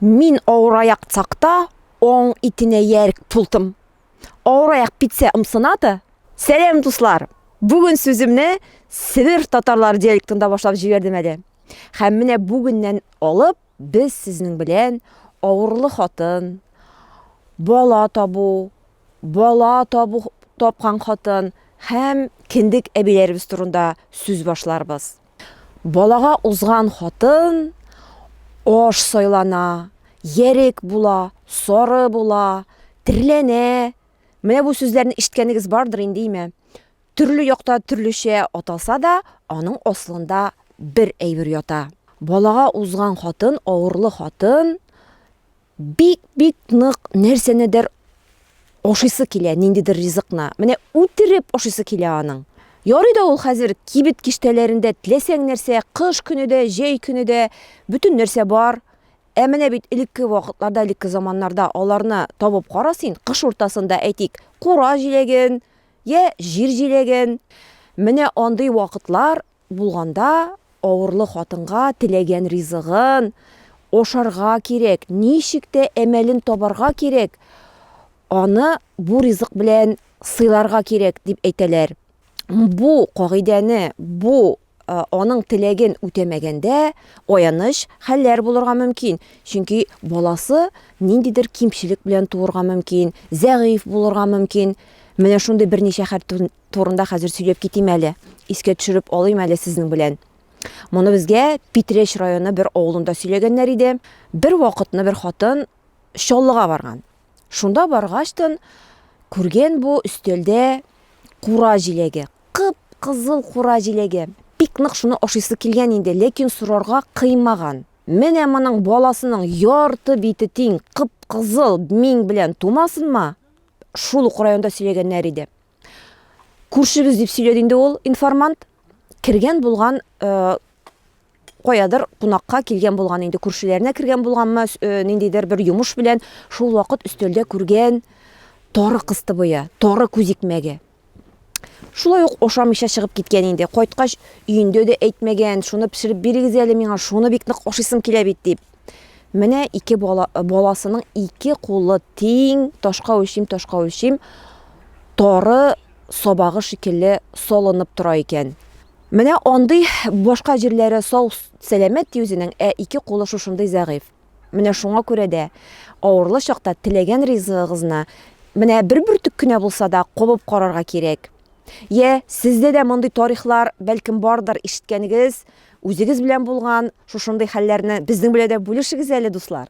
Мин ауыраяк сакта оң итине ярик пултым. Ауыраяк питсе ымсынады. Сәлем дуслар. Бүгін сөзімні Сібір татарлар диалектында башлап жибердим әле. Һәм менә бүгеннән алып без сезнең белән авырлы хатын, бала табу тапкан хатын һәм киндек әбиләребез турында сүз башларбыз. Балага узган хатын аш сайлана, ярек була, сары була, тирләнә. Менә бу сүзләрне ишеткәнегез бардыр инде. Төрле якта төрлечә аталса да, аның аслында бер әйбер ята. Балага узган хатын, авырлы хатын бик нык нәрсәнедер ашыйсы килә, ниндидер ризыкны. Менә үтереп ашыйсы килә аның. Ярый да ул хәзер кибет киштәләрендә теләсәң нәрсә, кыш көне дә, җәй көне дә бүтән нәрсә бар. Менә бит элекке вакытларда, элекке заманнарда аларны табып карасың, кыш уртасында әйтик, кура җиләген, я җир җиләген. Менә андый вакытлар булганда авырлы хатынга теләгән ризыгын ашарга кирәк, ничек тә әмәлен табарга кирәк. Аны бу ризык белән сыйларга кирәк дип әйтәләр. Бу кагыйдәне, аның теләген үтәмәгәндә аяныч хәлләр булырга мөмкин. Чөнки баласы ниндидер кимчелек белән туырга мөмкин, зәгыйф булырга мөмкин. Менә шундый берничә хәл турында хәзер сөйләп китим әле. Искә төшереп алыйм әле сезнең белән. Моны безгә Питрәч районы бер авылында сөйләгәннәр иде. Бер вакытны бер хатын Чаллыга барган. Шунда баргачтын күргән бу өстәлдә кура җиләге, кып-кызыл кура җиләге. Бик нык шуны ашыйсы килгән инде, ләкин сорарга кыймаган. Менә моның баласының ярты бите тиң кып-кызыл миң белән тумасынмы? Шул ук районда сөйләгәннәр иде. Күршегез дип сөйләде инде ул информант. Киргән булган каядыр кунакка килгән булган инде, күршеләренә кергән булганмы, ниндидер бер йомыш белән шул вакыт өстәлдә күргән тары кыстыбыя, тары күзикмәге. Шулай ук ашамыйча чыгып киткән инде. Кайткач өендә дә әйтмәгән, шуны пешереп бирегез әле миңа, шуны бик нык ашыйсым килә бит дип. Менә ике баласының ике кулы тиң, ташка өлчим, тары сабагы шикелле салынып тора икән. Менә андый башка җирләре сау сәламәт үзенең, ике кулы шушындый зәгыйф. Менә шуңа күрә дә авырлы чакта теләгән ризыгыгызны менә бер бөртек кенә булса да кабып карарга кирәк. Я, сездә дә мондый тарихлар бәлкем бардыр, ишеткәнегез, үзегез белән булган шушындый хәлләрне безнең белән дә бүлешегез әле дуслар.